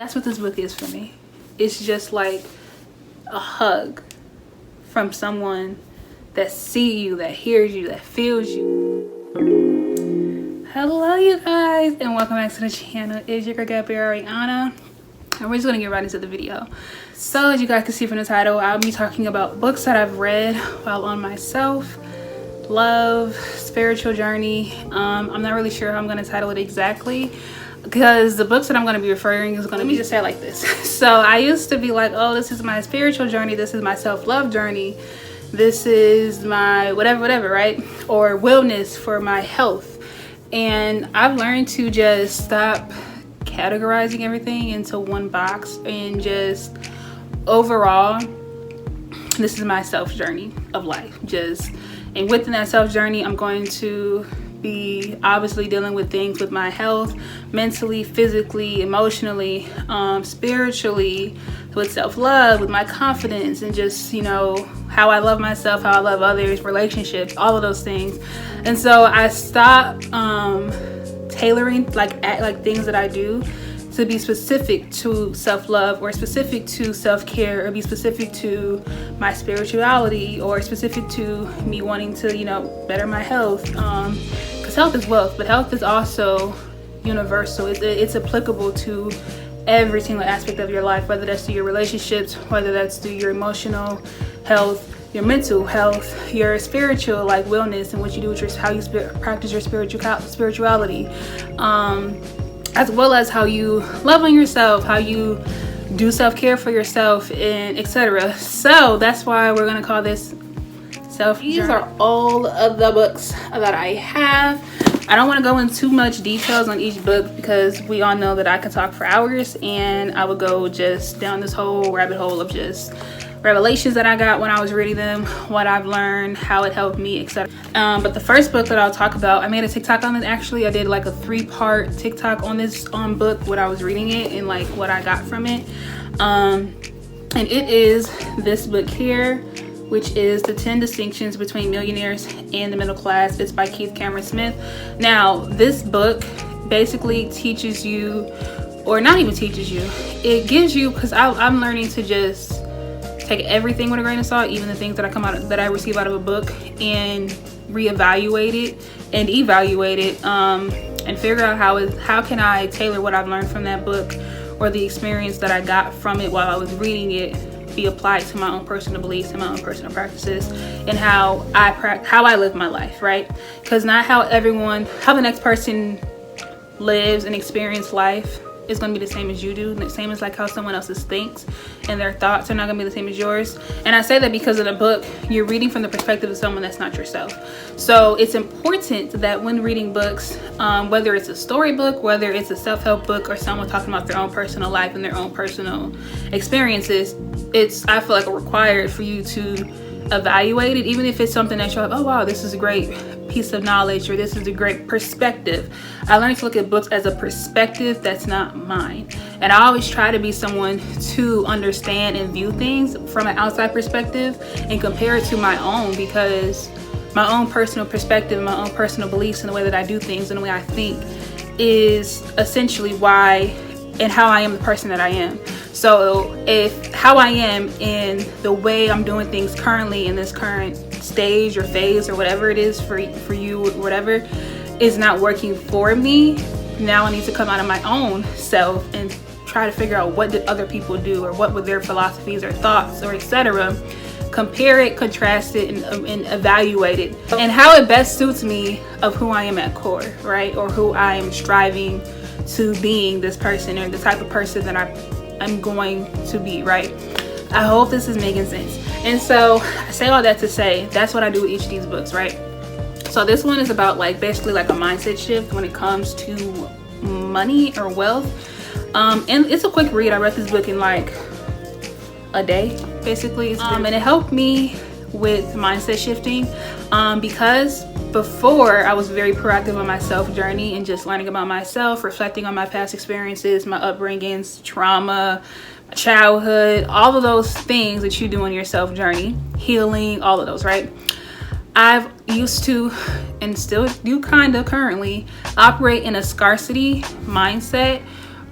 That's what this book is for me. It's just like a hug from someone that sees you, that hears you, that feels you. Hello you guys, and welcome back to the channel. It's your girl Ariana, and we're just gonna get right into the video. So as you guys can see from the title, I'll be talking about books that I've read while on my self-love spiritual journey. I'm not really sure how I'm gonna title it exactly, because the books that I'm going to be referring is going to be, just say it like this. So I used to be like, oh, this is my spiritual journey, this is my self-love journey, this is my whatever, right? Or wellness for my health. And I've learned to just stop categorizing everything into one box and just overall, this is my self journey of life. And within that self journey, I'm going to be obviously dealing with things with my health, mentally, physically, emotionally, spiritually, with self-love, with my confidence, and just, you know, how I love myself, how I love others, relationships, all of those things. And so I stopped tailoring like things that I do to be specific to self-love or specific to self-care or be specific to my spirituality or specific to me wanting to, you know, better my health, because health is wealth, but health is also universal. It's applicable to every single aspect of your life, whether that's through your relationships, whether that's through your emotional health, your mental health, your spiritual like wellness, and what you do with how you practice your spirituality, as well as how you love on yourself, how you do self-care for yourself, and etc. So that's why we're gonna call this self-journey. These are all of the books that I have. I don't want to go into too much details on each book because we all know that I could talk for hours, and I would go just down this whole rabbit hole of just revelations that I got when I was reading them, what I've learned, how it helped me, etc. But the first book that I'll talk about, I made a TikTok on it. Actually, I did like a 3-part TikTok on this book, what I was reading it and like what I got from it. And it is this book here, which is The 10 Distinctions Between Millionaires and the Middle Class. It's by Keith Cameron Smith. Now, this book basically teaches you, or not even teaches you, it gives you, because I'm learning to just take everything with a grain of salt, even the things that I receive out of a book, and reevaluate it and evaluate it, and figure out how can I tailor what I've learned from that book or the experience that I got from it while I was reading it be applied to my own personal beliefs and my own personal practices, and how I live my life, right? Because not how the next person lives and experiences life is going to be the same as you do. The same as like how someone else's thinks and their thoughts are not going to be the same as yours. And I say that because in a book, you're reading from the perspective of someone that's not yourself. So it's important that when reading books, whether it's a storybook, whether it's a self-help book, or someone talking about their own personal life and their own personal experiences, I feel like required for you to evaluate it, even if it's something that you're like, oh wow, this is a great piece of knowledge, or this is a great perspective. I learned to look at books as a perspective that's not mine, and I always try to be someone to understand and view things from an outside perspective and compare it to my own, because my own personal perspective, my own personal beliefs, and the way that I do things and the way I think is essentially why and how I am the person that I am. So if how I am in the way I'm doing things currently in this current stage or phase or whatever it is for you, whatever, is not working for me, now I need to come out of my own self and try to figure out what did other people do, or what were their philosophies or thoughts, or etc. Compare it, contrast it, and evaluate it, and how it best suits me of who I am at core, right? Or who I am striving to being, this person, or the type of person that I'm going to be, right? I hope this is making sense. And so I say all that to say that's what I do with each of these books, right? So this one is about like basically like a mindset shift when it comes to money or wealth, and it's a quick read. I read this book in like a day basically, and it helped me with mindset shifting, because before I was very proactive on my self journey and just learning about myself, reflecting on my past experiences, my upbringings, trauma, childhood, all of those things that you do in your self journey, healing, all of those, right? I've used to, and still do kind of currently, operate in a scarcity mindset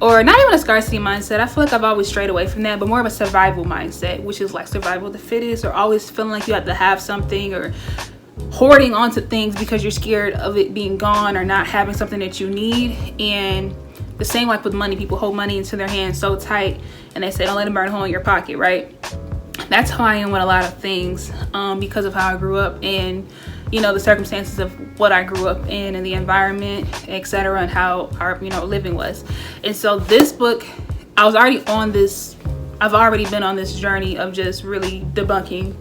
or not even a scarcity mindset. I feel like I've always strayed away from that, but more of a survival mindset, which is like survival of the fittest, or always feeling like you have to have something, or hoarding onto things because you're scared of it being gone or not having something that you need. And the same like with money, people hold money into their hands so tight and they say don't let it burn a hole in your pocket, right? That's how I am with a lot of things, because of how I grew up and, you know, the circumstances of what I grew up in and the environment, etc., and how our, you know, living was. And so this book, I've already been on this journey of just really debunking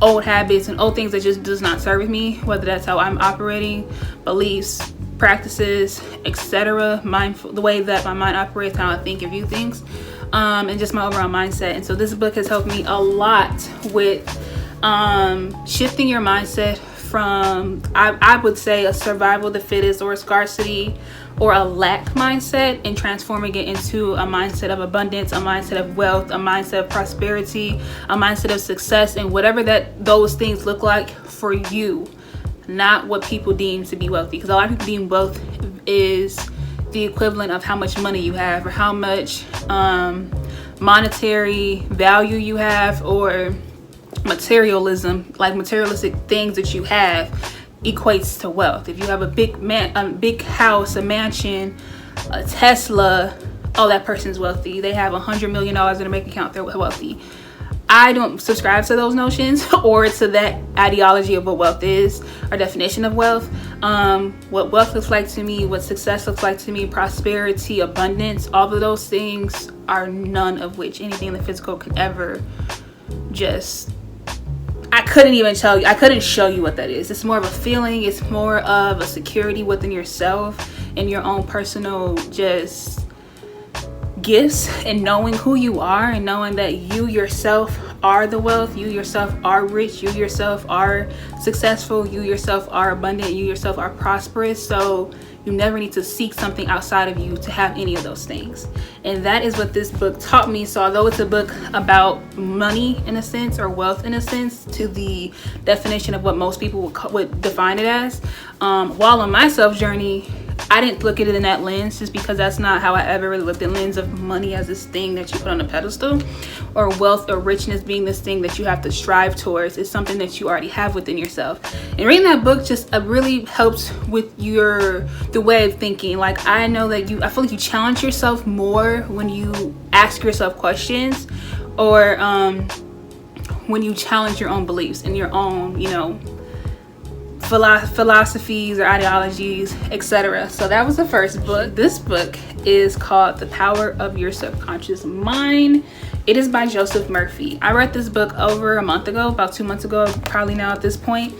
old habits and old things that just does not serve me, whether that's how I'm operating, beliefs, practices, etc., mindful, the way that my mind operates, how I think and view things, and just my overall mindset. And so this book has helped me a lot with shifting your mindset from, I would say, a survival of the fittest or a scarcity or a lack mindset, and transforming it into a mindset of abundance, a mindset of wealth, a mindset of prosperity, a mindset of success, and whatever that those things look like for you, not what people deem to be wealthy. Because a lot of people deem wealth is the equivalent of how much money you have, or how much monetary value you have, or materialism, like materialistic things that you have, equates to wealth. If you have a big house, a mansion, a Tesla, oh, that person's wealthy. They have $100 million in their bank account, they're wealthy. I don't subscribe to those notions or to that ideology of what wealth is, or definition of wealth. What wealth looks like to me, what success looks like to me, prosperity, abundance, all of those things are none of which anything in the physical could ever just, I couldn't show you what that is. It's more of a feeling. It's more of a security within yourself and your own personal just gifts, and knowing who you are, and knowing that you yourself are the wealth, you yourself are rich, you yourself are successful, you yourself are abundant, you yourself are prosperous. So you never need to seek something outside of you to have any of those things. And that is what this book taught me. So although it's a book about money in a sense, or wealth in a sense, to the definition of what most people would define it as, while on my self journey, I didn't look at it in that lens, just because that's not how I ever really looked at the lens of money as this thing that you put on a pedestal, or wealth or richness being this thing that you have to strive towards. It's something that you already have within yourself. And reading that book just really helps with the way of thinking. Like, I know that I feel like you challenge yourself more when you ask yourself questions, or when you challenge your own beliefs and your own, you know, philosophies or ideologies, etc. So that was the first book. This book is called The Power of Your Subconscious Mind. It is by Joseph Murphy. I read this book over a month ago, about 2 months ago, probably now at this point.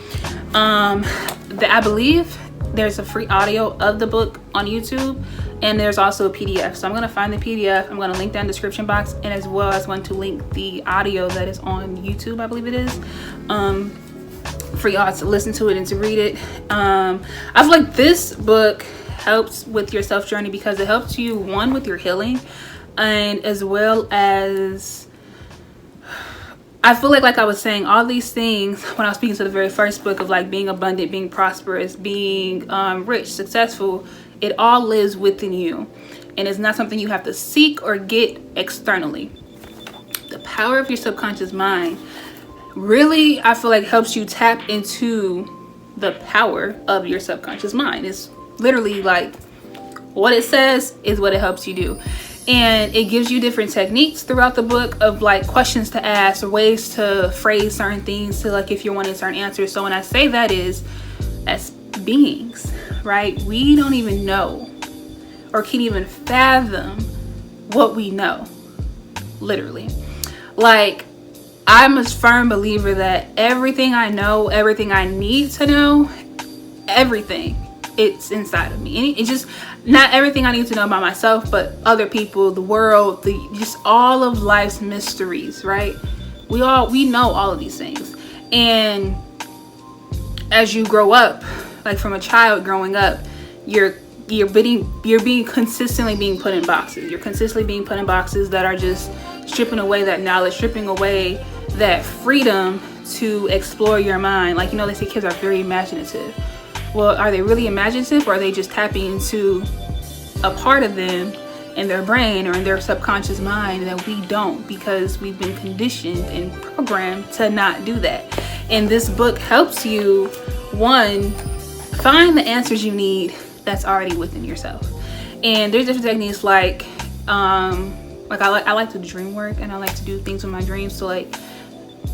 I believe there's a free audio of the book on YouTube, and there's also a PDF. So I'm going to find the PDF. I'm going to link that in the description box, and as well as going to link the audio that is on YouTube, I believe it is, for y'all to listen to it and to read it. I feel like this book helps with your self journey, because it helps you, one, with your healing, and as well as, I feel like I was saying, all these things when I was speaking to the very first book of like being abundant, being prosperous, being rich, successful, it all lives within you, and it's not something you have to seek or get externally. The power of your subconscious mind really, I feel like, helps you tap into the power of your subconscious mind. It's literally like what it says is what it helps you do. And it gives you different techniques throughout the book of like questions to ask, or ways to phrase certain things, to like if you're wanting certain answers. So when I say that, is as beings, right, we don't even know or can't even fathom what we know, literally. Like, I'm a firm believer that everything I know, everything I need to know, everything, it's inside of me. And it's just not everything I need to know about myself, but other people, the world, just all of life's mysteries, right? We know all of these things. And as you grow up, like from a child growing up, you're being consistently being put in boxes. You're consistently being put in boxes that are just stripping away that knowledge, stripping away that freedom to explore your mind. Like, you know, they say kids are very imaginative. Well, are they really imaginative, or are they just tapping into a part of them in their brain or in their subconscious mind that we don't, because we've been conditioned and programmed to not do that. And this book helps you, one, find the answers you need that's already within yourself. And there's different techniques like I like to dream work, and I like to do things with my dreams. So like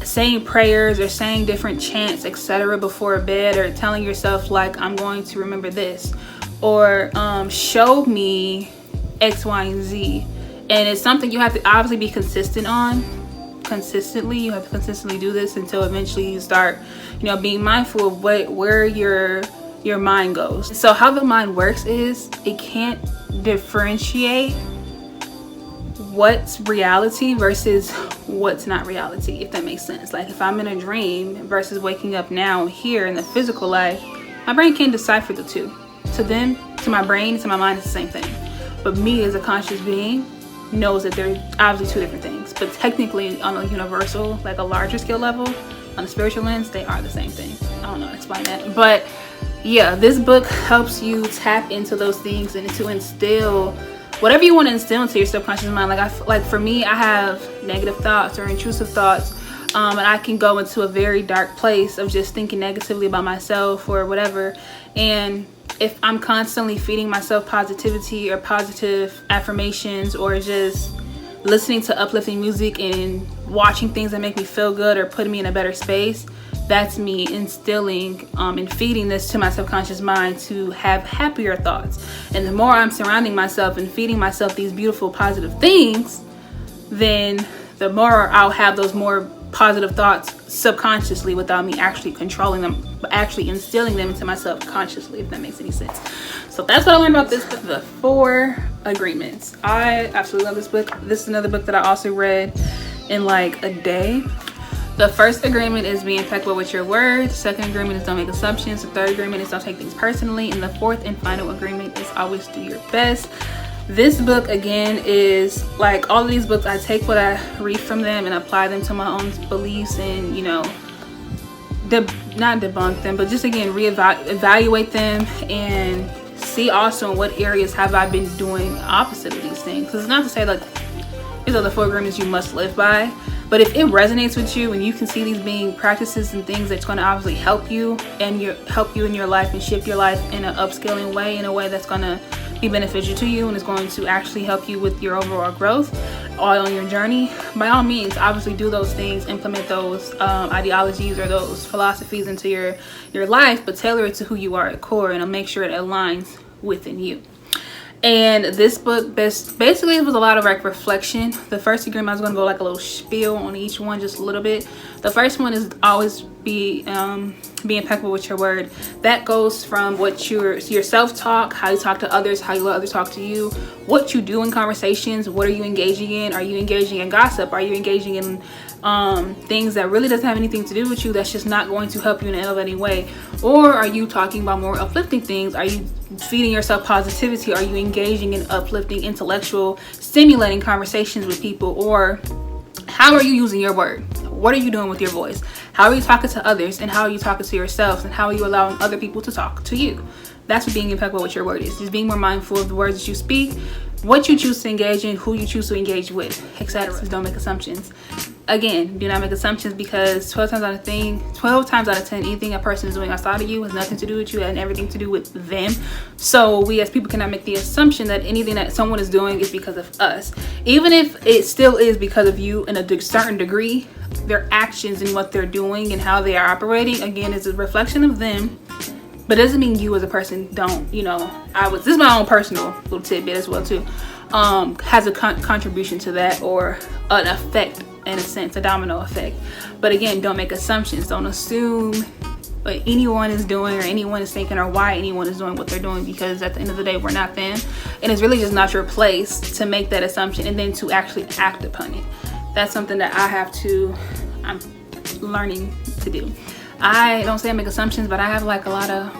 saying prayers or saying different chants, etc., before bed, or telling yourself like, I'm going to remember this, or show me X, Y, and Z. And it's something you have to obviously be consistent on. You have to consistently do this until eventually you start, being mindful of where your mind goes. So how the mind works is it can't differentiate what's reality versus what's not reality, if that makes sense. Like if I'm in a dream versus waking up now here in the physical life, my brain can't decipher the two. To my brain, to my mind, it's the same thing. But me as a conscious being knows that they're obviously two different things. But technically on a universal, like a larger scale level, on a spiritual lens, they are the same thing. I don't know how to explain that. But yeah, this book helps you tap into those things and to instill whatever you want to instill into your subconscious mind. Like for me, I have negative thoughts or intrusive thoughts, and I can go into a very dark place of just thinking negatively about myself or whatever. And if I'm constantly feeding myself positivity or positive affirmations, or just listening to uplifting music and watching things that make me feel good or putting me in a better space, that's me instilling and feeding this to my subconscious mind to have happier thoughts. And the more I'm surrounding myself and feeding myself these beautiful positive things, then the more I'll have those more positive thoughts subconsciously without me actually controlling them, but actually instilling them into myself consciously, if that makes any sense. So that's what I learned about this book, The 4 Agreements. I absolutely love this book. This is another book that I also read in like a day. The first agreement is be impeccable with your words. The second agreement is don't make assumptions. The third agreement is don't take things personally. And the fourth and final agreement is always do your best. This book, again, is like all of these books, I take what I read from them and apply them to my own beliefs and, not debunk them, but just, again, evaluate them and see also in what areas have I been doing opposite of these things. Because it's not to say like these are the 4 agreements you must live by. But if it resonates with you and you can see these being practices and things that's going to obviously help you in your life and shift your life in an upscaling way, in a way that's going to be beneficial to you and is going to actually help you with your overall growth all on your journey, by all means, obviously do those things, implement those ideologies or those philosophies into your life, but tailor it to who you are at core and make sure it aligns within you. And this book basically it was a lot of like reflection. The first agreement, I was going to go like a little spiel on each one, just a little bit. The first one is always be impeccable with your word. That goes from what your self-talk, how you talk to others, how you let others talk to you, what you do in conversations, what are you engaging in? Are you engaging in gossip? Are you engaging in things that really doesn't have anything to do with you, that's just not going to help you in any way? Or are you talking about more uplifting things? Are you feeding yourself positivity? Are you engaging in uplifting, intellectual, stimulating conversations with people? Or how are you using your word? What are you doing with your voice? How are you talking to others, and how are you talking to yourself, and how are you allowing other people to talk to you? That's what being impeccable with your word is. Just being more mindful of the words that you speak, what you choose to engage in, who you choose to engage with, etc. Don't make assumptions. Again, do not make assumptions, because 12 times out of 10, anything a person is doing outside of you has nothing to do with you and everything to do with them. So we as people cannot make the assumption that anything that someone is doing is because of us. Even if it still is because of you in a certain degree, their actions and what they're doing and how they are operating, again, is a reflection of them. But it doesn't mean you as a person don't, this is my own personal little tidbit as well too, has a contribution to that, or an effect, in a sense, a domino effect. But again, don't make assumptions. Don't assume what anyone is doing or anyone is thinking or why anyone is doing what they're doing, because at the end of the day, we're not them. And it's really just not your place to make that assumption and then to actually act upon it. That's something that I'm learning to do. I don't say I make assumptions, but I have like a lot of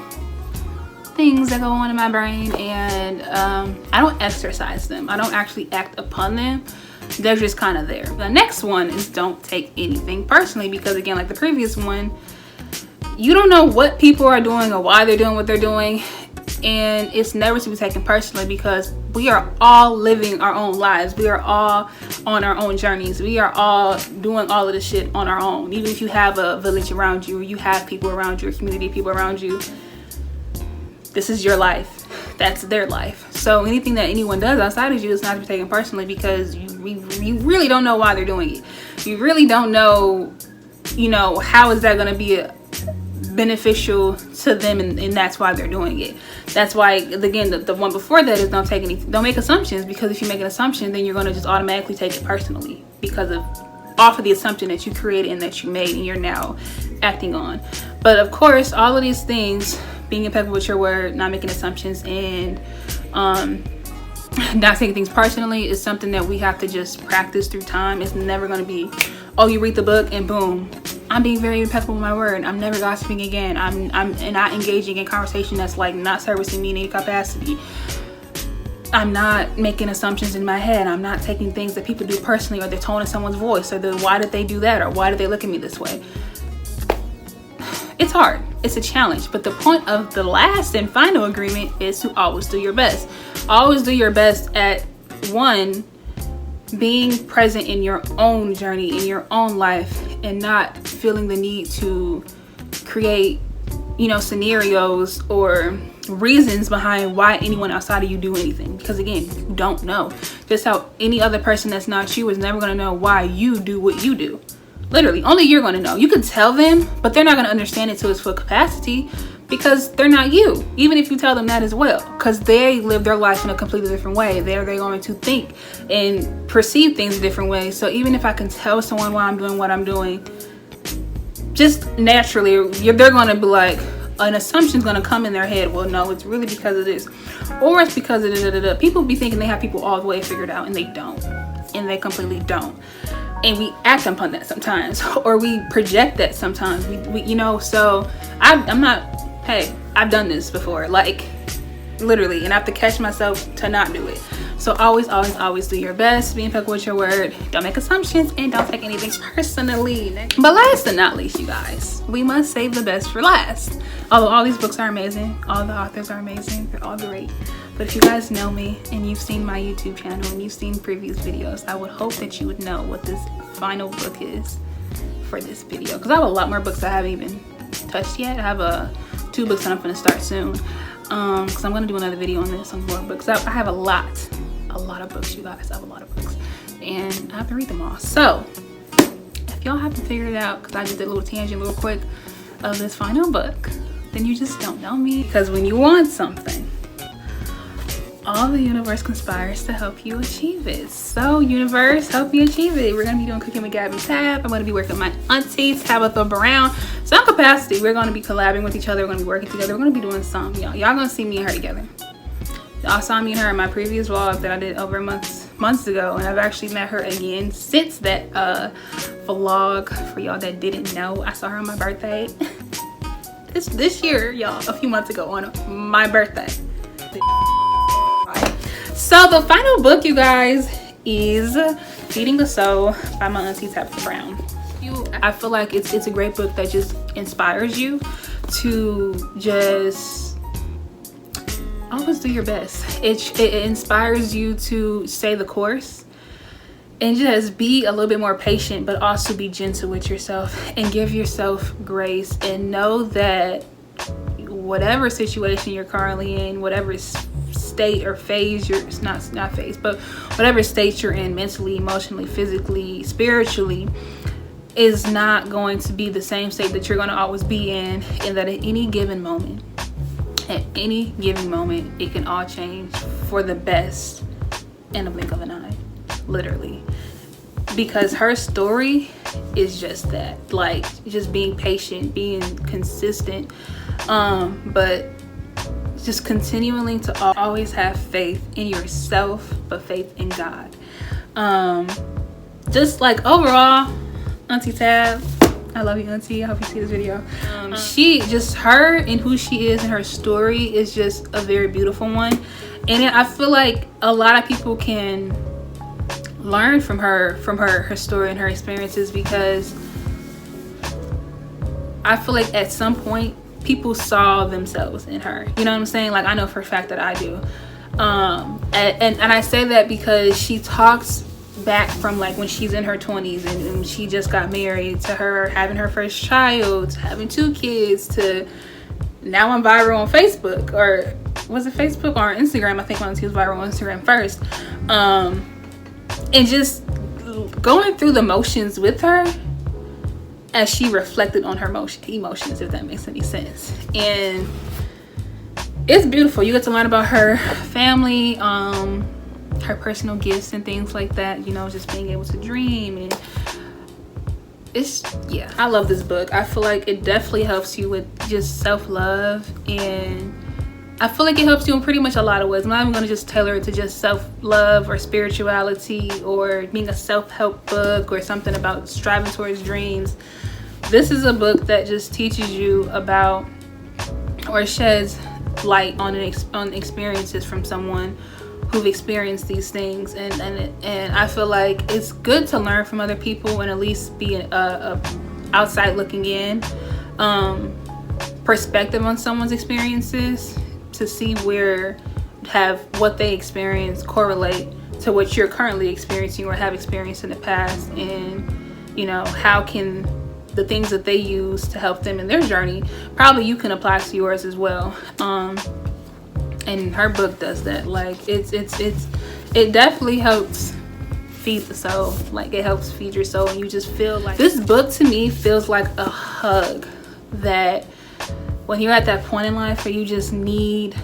things that go on in my brain, and I don't exercise them. I don't actually act upon them. They're just kind of there. The next one is don't take anything personally, because again, like the previous one, you don't know what people are doing or why they're doing what they're doing. And it's never to be taken personally, because we are all living our own lives. We are all on our own journeys. We are all doing all of this shit on our own. Even if you have a village around you, or you have people around you, a community of people around you, this is your life. That's their life. So anything that anyone does outside of you is not to be taken personally, because you really don't know why they're doing it. You really don't know, you know, how is that going to be beneficial to them, and that's why they're doing it. That's why, again, the one before that is don't make assumptions, because if you make an assumption, then you're going to just automatically take it personally, because off of the assumption that you created and that you made and you're now acting on. But of course, all of these things, being impeccable with your word, not making assumptions, and not taking things personally, is something that we have to just practice through time. It's never going to be, oh, you read the book and boom, I'm being very impeccable with my word, I'm never gossiping again, I'm not engaging in conversation that's like not servicing me in any capacity, I'm not making assumptions in my head, I'm not taking things that people do personally, or the tone of someone's voice, or the why did they do that, or why did they look at me this way. It's hard, it's a challenge, but the point of the last and final agreement is to always do your best. Always do your best at, one, being present in your own journey, in your own life, and not feeling the need to create, you know, scenarios or reasons behind why anyone outside of you do anything, because again, you don't know. Just how any other person that's not you is never going to know why you do what you do. Literally, only you're going to know. You could tell them, but they're not going to understand it to its full capacity, because they're not you. Even if you tell them that as well, because they live their life in a completely different way. They're going to think and perceive things a different way. So even if I can tell someone why I'm doing what I'm doing, just naturally, they're going to be like, an assumption's going to come in their head. Well, no, it's really because of this, or it's because of da-da-da-da. People be thinking they have people all the way figured out, and they don't, and they completely don't. And we act upon that sometimes, or we project that sometimes. We you know, so I'm not, hey, I've done this before, like literally, and I have to catch myself to not do it. So always do your best, be impeccable with your word, don't make assumptions, and don't take anything personally. But last but not least, you guys, we must save the best for last. Although all these books are amazing, all the authors are amazing, they're all great. But if you guys know me and you've seen my YouTube channel and you've seen previous videos, I would hope that you would know what this final book is for this video. Because I have a lot more books I haven't even touched yet. I have 2 books that I'm going to start soon. Because I'm going to do another video on this, on more books. I have a lot of books, you guys. I have a lot of books. And I have to read them all. So, if y'all haven't figured it out, because I just did a little tangent real quick of this final book, then you just don't know me. Because when you want something, all the universe conspires to help you achieve it. So universe, help me achieve it. We're going to be doing Cooking with Gabby Tab. I'm going to be working with my auntie, Tabitha Brown. Some capacity, we're going to be collabing with each other. We're going to be working together. We're going to be doing some, y'all going to see me and her together. Y'all saw me and her in my previous vlog that I did over months ago. And I've actually met her again since that vlog. For y'all that didn't know, I saw her on my birthday. this year, y'all, a few months ago on my birthday. So the final book, you guys, is Feeding the Soul by my auntie Tabitha Brown. I feel like it's a great book that just inspires you to just always do your best. It inspires you to stay the course and just be a little bit more patient, but also be gentle with yourself and give yourself grace, and know that whatever situation you're currently in, whatever state or phase it's not phase, but whatever state you're in, mentally, emotionally, physically, spiritually, is not going to be the same state that you're going to always be in, and that at any given moment, it can all change for the best in a blink of an eye, literally. Because her story is just that, like, just being patient, being consistent, but just continuing to always have faith in yourself, but faith in God. Just like overall, Auntie Tab, I love you, Auntie. I hope you see this video. Her and who she is and her story is just a very beautiful one. And I feel like a lot of people can learn from her story and her experiences, because I feel like at some point people saw themselves in her. You know what I'm saying? Like, I know for a fact that I do. And I say that because she talks back from like when she's in her 20s and she just got married, to her having her first child, to having 2 kids, to now I'm viral on Facebook, or was it Facebook or Instagram? I think when she was viral on Instagram first. And just going through the motions with her as she reflected on her emotions, if that makes any sense. And it's beautiful. You get to learn about her family, her personal gifts and things like that, you know, just being able to dream. And it's, yeah, I love this book. I feel like it definitely helps you with just self-love, and I feel like it helps you in pretty much a lot of ways. I'm not even going to just tailor it to just self-love or spirituality or being a self-help book or something about striving towards dreams. This is a book that just teaches you about, or sheds light on experiences from someone who've experienced these things, and I feel like it's good to learn from other people and at least be a outside looking in perspective on someone's experiences, to see what they experience correlate to what you're currently experiencing or have experienced in the past, and you know, how can the things that they use to help them in their journey, probably you can apply to yours as well. And her book does that. Like, it definitely helps feed the soul. Like, it helps feed your soul, and you just feel like, this book to me feels like a hug, that when you're at that point in life where you just need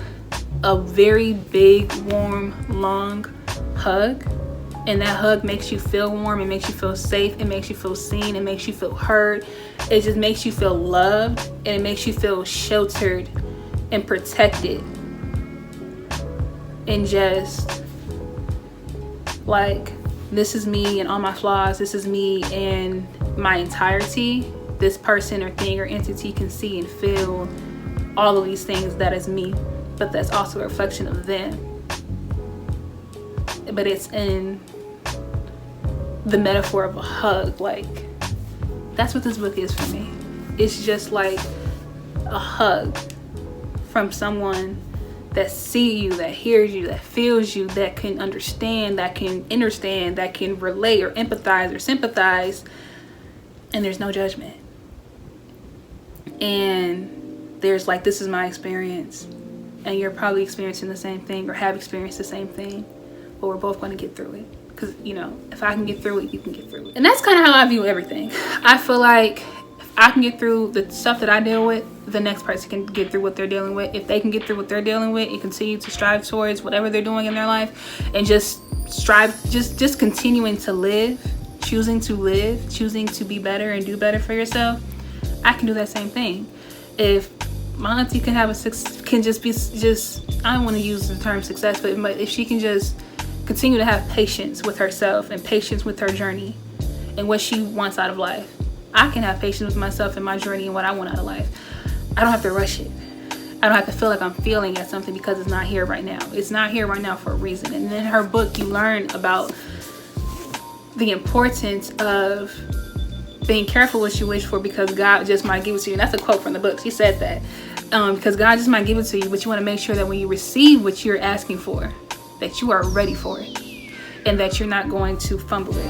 a very big, warm, long hug, and that hug makes you feel warm, it makes you feel safe, it makes you feel seen, it makes you feel heard, it just makes you feel loved, and it makes you feel sheltered and protected. And just like, this is me and all my flaws, this is me and my entirety. This person or thing or entity can see and feel all of these things that is me, but that's also a reflection of them. But it's in the metaphor of a hug. Like, that's what this book is for me. It's just like a hug from someone that sees you, that hears you, that feels you, that can understand, that can understand, that can relate or empathize or sympathize, and there's no judgment. And there's like, this is my experience, and you're probably experiencing the same thing or have experienced the same thing, but we're both going to get through it. Because, you know, if I can get through it, you can get through it. And that's kind of how I view everything. I feel like if I can get through the stuff that I deal with, the next person can get through what they're dealing with. If they can get through what they're dealing with and continue to strive towards whatever they're doing in their life, and just strive, just continuing to live, choosing to be better and do better for yourself, I can do that same thing. If my auntie can have I don't want to use the term success, but if she can just continue to have patience with herself and patience with her journey and what she wants out of life, I can have patience with myself and my journey and what I want out of life. I don't have to rush it. I don't have to feel like I'm feeling at something because it's not here right now. It's not here right now for a reason. And in her book, you learn about the importance of being careful what you wish for, because God just might give it to you. And that's a quote from the book. She said that. Because God just might give it to you, but you want to make sure that when you receive what you're asking for, that you are ready for it and that you're not going to fumble it.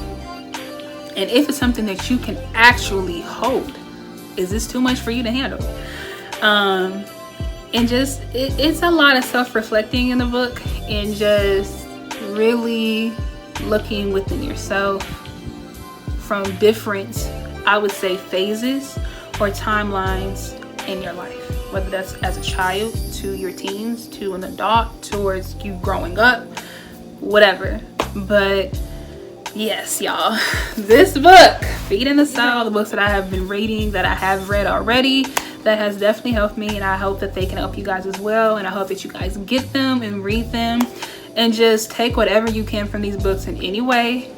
And if it's something that you can actually hold, is this too much for you to handle? And just, it's a lot of self-reflecting in the book, and just really looking within yourself from different, I would say, phases or timelines in your life, whether that's as a child to your teens to an adult towards you growing up, whatever. But yes, y'all, this book, Feeding the Soul, the books that I have been reading, that I have read already, that has definitely helped me, and I hope that they can help you guys as well. And I hope that you guys get them and read them and just take whatever you can from these books in any way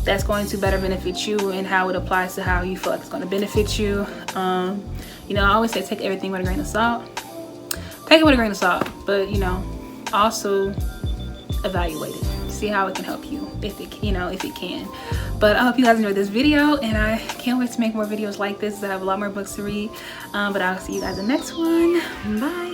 that's going to better benefit you and how it applies to how you feel like it's going to benefit you. You know, I always say take everything with a grain of salt. Take it with a grain of salt, but you know, also evaluate it. See see how it can help you, if it, you know, if it can. But I hope you guys enjoyed this video, and I can't wait to make more videos like this. I have a lot more books to read. But I'll see you guys in the next one. Bye.